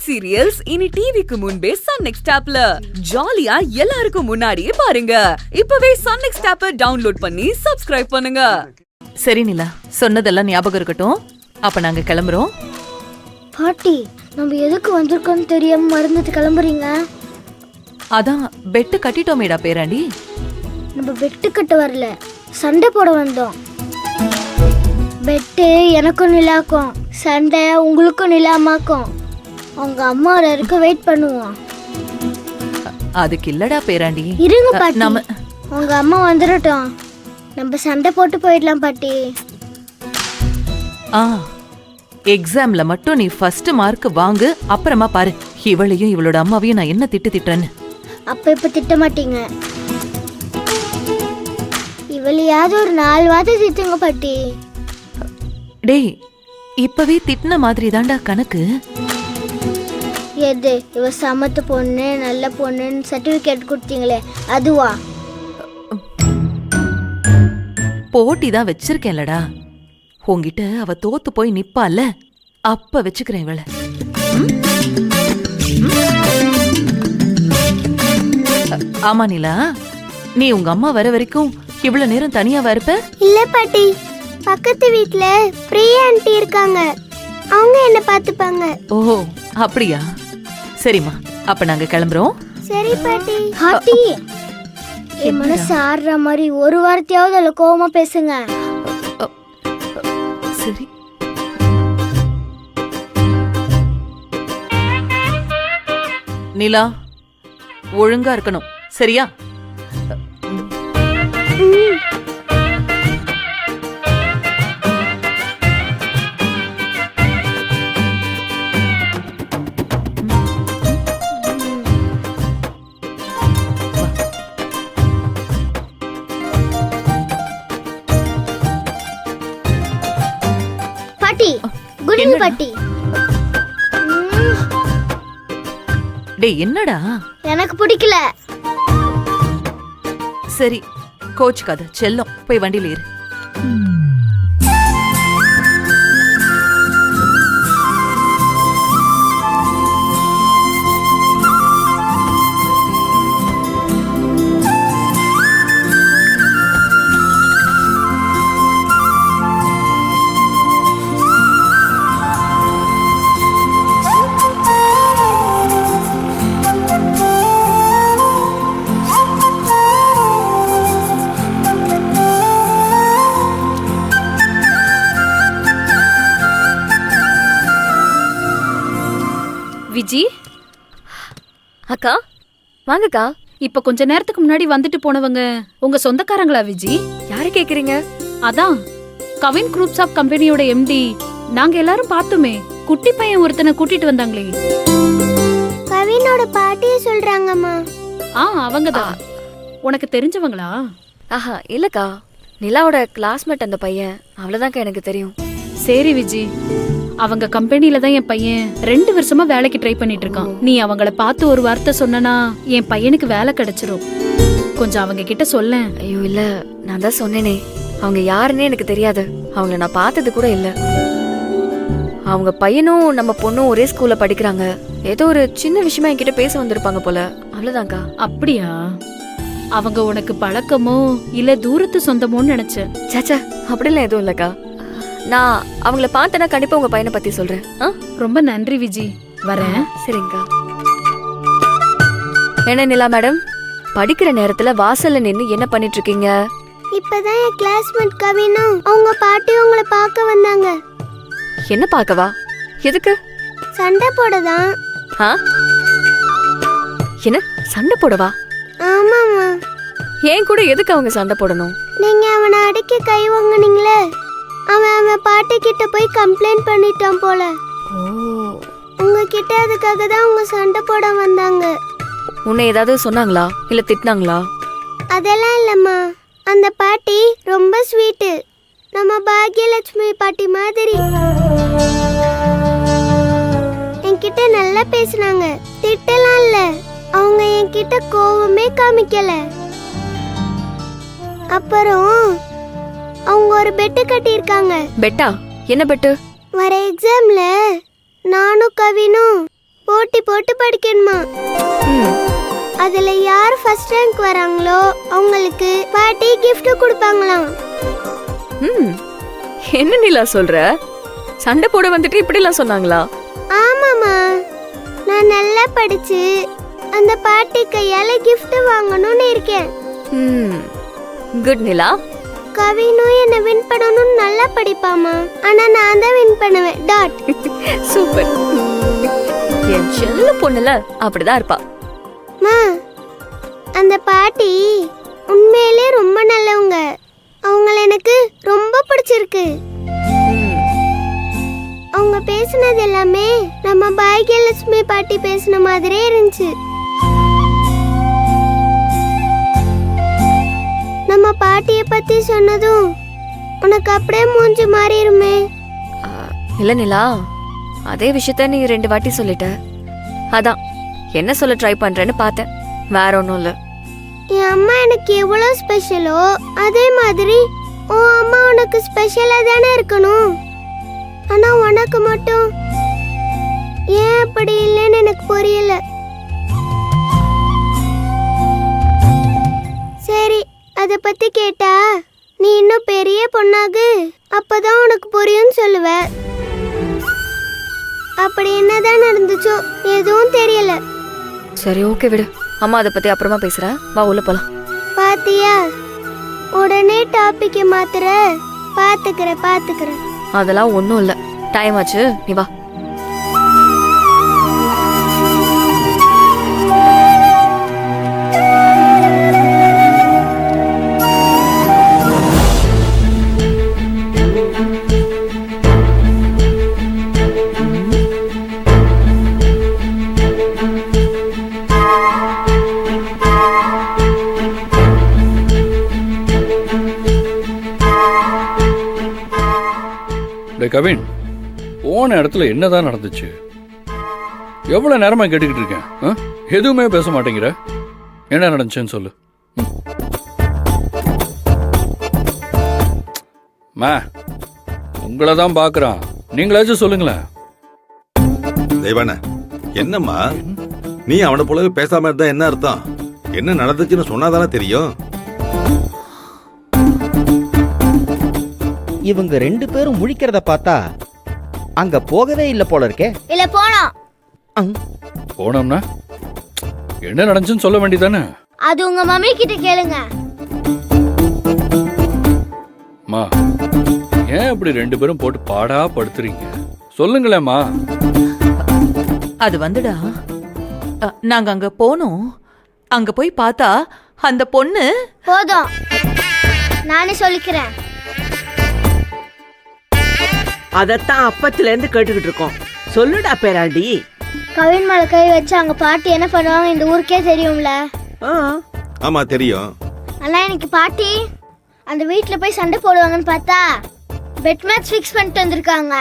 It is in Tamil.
வெப் சீரியல்ஸ் இனி டிவிக்கு முன்பே சன் நெக்ஸ்ட் ஆப்ல ஜாலியா எல்லாருக்கும் முன்னாடியே பாருங்க. இப்பவே சன் நெக்ஸ்ட் ஆப்பை டவுன்லோட் பண்ணி சப்ஸ்கிரைப் பண்ணுங்க. சரி நிலா, சொன்னதெல்லாம் ஞாபகம் இருக்கட்டும். அப்ப நாங்க கிளம்புறோம். பாட்டி, நம்ம எதுக்கு வந்திருக்கோம்னு தெரியாம மறந்துட்டு கிளம்புறீங்க? அதான் பெட்டு கட்டிட்டோமேடா பேராண்டி. நம்ம பெட்டு கட்ட வரல, சண்டை போட வந்தோம். பெட்டு எனக்கும் நிலாக்கும், சண்டை உங்களுக்கும் நிலாமாக்கும். அவங்க அம்மா இருக்க வெயிட் பண்ணுவோம். அதுக்கு இல்லடா பேராண்டி. இருங்க பாட்டி, உங்க அம்மா வந்துடட்டும், நம்ம சண்டை போட்டு போயிடலாம் பாட்டி. எக்ஸாம்ல மட்டும் நீ ஃபர்ஸ்ட் மார்க் வாங்கு, அப்புறமா பாரு இவளையும் இவளோட அம்மாவையும் நான் என்ன திட்டுறேன்னு. அப்ப இப்ப திட்ட மாட்டீங்க, இவளையாவது ஒரு 4 வார்த்தை திட்டுங்க பாட்டி. டேய், இப்பவே திட்டின மாதிரி தான்டா கணக்கு. எது இவ சமத்து பொண்ணு நல்ல பொண்ணுன்னு சர்டிபிகேட் கொடுத்தீங்களே அதுவா? போட்டி தான் வச்சிருக்கேன்லடா. உன்கிட்ட அவ தோத்து போய் நிப்பால, அப்ப வச்சுக்கிறேன் இவளை. ஆமா நிலா, நீ உங்க அம்மா வர வரைக்கும் இவ்வளவு நேரம் தனியாவா இருப்ப? இல்ல பாட்டி, பக்கத்து வீட்ல பிரியா ஆண்டி இருக்காங்க, அவங்க என்ன பாத்துப்பாங்க. ஓ அப்படியா? சரிம்மா, அப்ப நாங்க கிளம்புறோம். சரி பாட்டி. பாட்டி, என் மனசு ஆடுற மாதிரி ஒரு வார்த்தையாவது அதுல கோவமா பேசுங்க. சரி. நிலா, ஒழுங்கா இருக்கணும், சரியா? பாட்டி, குட் ஈவினிங் பாட்டி. டேய் என்னடா? எனக்கு பிடிக்கல. சரி, கோச்சுக்காத செல்லம், போய் வண்டியில ஏறு. விஜி அக்கா, வாங்கக்கா. இப்ப கொஞ்ச நேரத்துக்கு முன்னாடி வந்துட்டு போனவங்க உங்க சொந்தக்காரங்களா விஜி? யாரை கேக்குறீங்க? அதான் கவின் குரூப்ஸ் ஆஃப் கம்பெனியோட எம்டி. நாங்க எல்லாரும் பார்த்தோமே, குட்டி பையன் ஒருத்தனை கூட்டிட்டு வந்தாங்களே. கவினோட பாட்டியே சொல்றாங்கம்மா. அவங்கதான். உனக்கு தெரிஞ்சவங்களா? ஆஹா இல்லக்கா, நிலாவோட கிளாஸ்மேட் அந்த பையன், அவ்வளவுதான்க்கா எனக்கு தெரியும். சரி விஜி, அவங்க கம்பெனில தான் என் பையன் 2 வருஷமா வேலைக்கு ட்ரை பண்ணிட்டு இருக்கான். நீ அவங்கள பார்த்து ஒரு வார்த்தை சொன்னா என் பையனுக்கு வேலை கிடைச்சிரும். கொஞ்சம் அவங்க கிட்ட சொல்ல. ஐயோ இல்ல, நான் தான் சொன்னேனே, அவங்க யாருன்னே எனக்கு தெரியாது. அவங்கள நான் பார்த்தது கூட இல்ல. அவங்க பையனும் நம்ம பொண்ணும் ஒரே ஸ்கூல்ல படிக்கிறாங்க. ஏதோ ஒரு சின்ன விஷயமா என்கிட்ட பேச வந்திருப்பாங்க போல, அவ்வளவுதான்க்கா. அப்படியா? அவங்க உனக்கு பழக்கமோ இல்ல தூரத்து சொந்தமோன்னு நினைச்சேன். சாச்சா, அப்படிலாம் எதுவும் இல்லக்கா. நான் அவங்கள பார்த்தேன்னா கண்டிப்பா உங்க பையனை பத்தி சொல்றேன். ரொம்ப நன்றி விஜி, வரேன். சரிங்கக்கா. என்ன நிலா மேடம், படிக்கிற நேரத்துல வாசல்ல நின்னு என்ன பண்ணிட்டு இருக்கீங்க? இப்பதான் என் கிளாஸ்மேட் கவினும் அவங்க பாட்டி உங்களை பார்க்க வந்தாங்க. என்ன பார்க்கவா? எதுக்கு? சண்டை போடதான். என்ன சண்டை போடவா? ஆமாமா. ஏன் கூட எதுக்கு அவங்க சண்டை போடணும்? நீங்க அவனை அடிக்க கை வாங்குனீங்களே, அவன் பாட்டி கிட்ட போய் கம்ப்ளைண்ட் பண்ணிட்டான் போல. உங்ககிட்ட அதுக்காக தான் உங்க சண்டை போட வந்தாங்க. உன்னை ஏதாவது சொன்னாங்களா இல்ல திட்டினாங்களா? அதெல்லாம் இல்லம்மா, அந்த பாட்டி ரொம்ப ஸ்வீட், நம்ம பாக்யலட்சுமி பாட்டி மாதிரி. என்கிட்ட நல்லா பேசினாங்க, திட்டலாம் இல்ல. அவங்க என்கிட்ட கோவமே காமிக்கல. அப்புறம் அவங்க ஒரு பெட்டு கட்டி இருக்காங்க. பெட்டா? என்ன பெட்டு? வர எக்ஸாம்ல நானும் கவினும் போட்டி போட்டு படிக்கணுமா. ம், அதுல யார் ஃபர்ஸ்ட் ரேங்க் வராங்களோ அவங்களுக்கு பாட்டி gift கொடுப்பாங்களாம். ம். என்ன நிலா சொல்ற? சண்டை போட வந்துட்டு இப்படிலாம் சொன்னாங்களா? ஆமாமா, நான் நல்லா படிச்சு அந்த பாட்டி கையால gift வாங்கணும்னு இருக்கேன். ம், குட் நிலா. கவினும் என்ன வின் பண்ணணும்னு நல்லா படிப்பாமா, ஆனா நான் தான் வின் பண்ணுவேன். டாட். சூப்பர். என் செல்ல பொண்ணுல அப்படிதான் இருப்பா. மா, அந்த பாட்டி உண்மையிலே ரொம்ப நல்லவங்க. அவங்கள எனக்கு ரொம்ப பிடிச்சிருக்கு. ம், அவங்க பேசுனது எல்லாமே நம்ம பாக்கியலட்சுமி பாட்டி பேசுன மாதிரியே இருந்துச்சு. நம்ம பாட்டிய பத்தி சொன்னதும் உனக்கு அப்படியே மூஞ்சி மாறிடுமே. ஆ, இல்ல நிலா, அதே விஷயத்த நீ 2 வாட்டி சொல்லிட்ட. அதான் என்ன சொல்ல ட்ரை பண்றேன்னு பார்த்தேன், வேற ஒன்றும் இல்லை. என் அம்மா எனக்கு எவ்வளவு ஸ்பெஷலோ அதே மாதிரி உன் அம்மா உனக்கு ஸ்பெஷலா தானே இருக்கணும். ஆனா உனக்கு மட்டும் ஏன் அப்படி இல்லைன்னு எனக்கு புரியல. சரி, அத பத்தி கேட்டா நீ இன்னும் பெரிய பொண்ணாகு, அப்பதான் உனக்கு புரியும்னு சொல்லுவ. அப்படி என்னதான் நடந்துச்சோ எதுவும் தெரியல. சரி, ஓகே விடு. அம்மா அதை பத்தி அப்புறமா பேசுறேன், வா உள்ள போலாம். பாத்தியா, உடனே டாபிக் மாத்துற. பாத்துக்கிறேன். அதெல்லாம் ஒன்றும் இல்லை, டைம் ஆச்சு, நீ வா. கவின், போன இடத்துல என்னதான் நடந்துச்சு? எவ்வளவு நேரமா கேட்டுக்கிட்டு இருக்கேன், எதுவுமே பேச மாட்டேங்கிற. என்ன நடந்துச்சுன்னு சொல்லு. மா, உங்களை தான் பாக்குறான், நீங்களாச்சும் சொல்லுங்களேன். தெய்வான, என்னம்மா நீ அவனை போலவே பேசாம இருந்தா என்ன அர்த்தம்? என்ன நடந்துச்சுன்னு சொன்னாதானே தெரியும். இவங்க 2 பேரும் முழிக்கிறத பார்த்தா அங்க போகவே இல்ல போல இருக்கே. இல்ல போனோம். போனோம்னா என்ன நடந்துச்சுன்னு சொல்ல வேண்டியதானே? அது உங்க மம்மி கிட்ட கேளுங்க. மா, ஏன் இப்படி 2 பேரும் போட்டு பாடா படுத்துறீங்க? சொல்லுங்களேம்மா. அது வந்துடா, நாங்க அங்க போனோம். அங்க போய் பார்த்தா அந்த பொண்ணு. போதும், நானே சொல்லிக்கிறேன். அதத்தான் அப்பத்துல இருந்து கேட்டுக்கிட்டு இருக்கோம். சொல்லுடா பேராண்டி. கவின் மேல கை வச்சு அங்க பாட்டி என்ன பண்ணுவாங்க இந்த ஊருக்கே தெரியும்ல. ஆமா தெரியும். ஆனா எனக்கு பாட்டி அந்த வீட்ல போய் சண்டை போடுவாங்கன்னு பார்த்தா பெட் மேட்ச் ஃபிக்ஸ் பண்ணிட்டு வந்திருக்காங்க.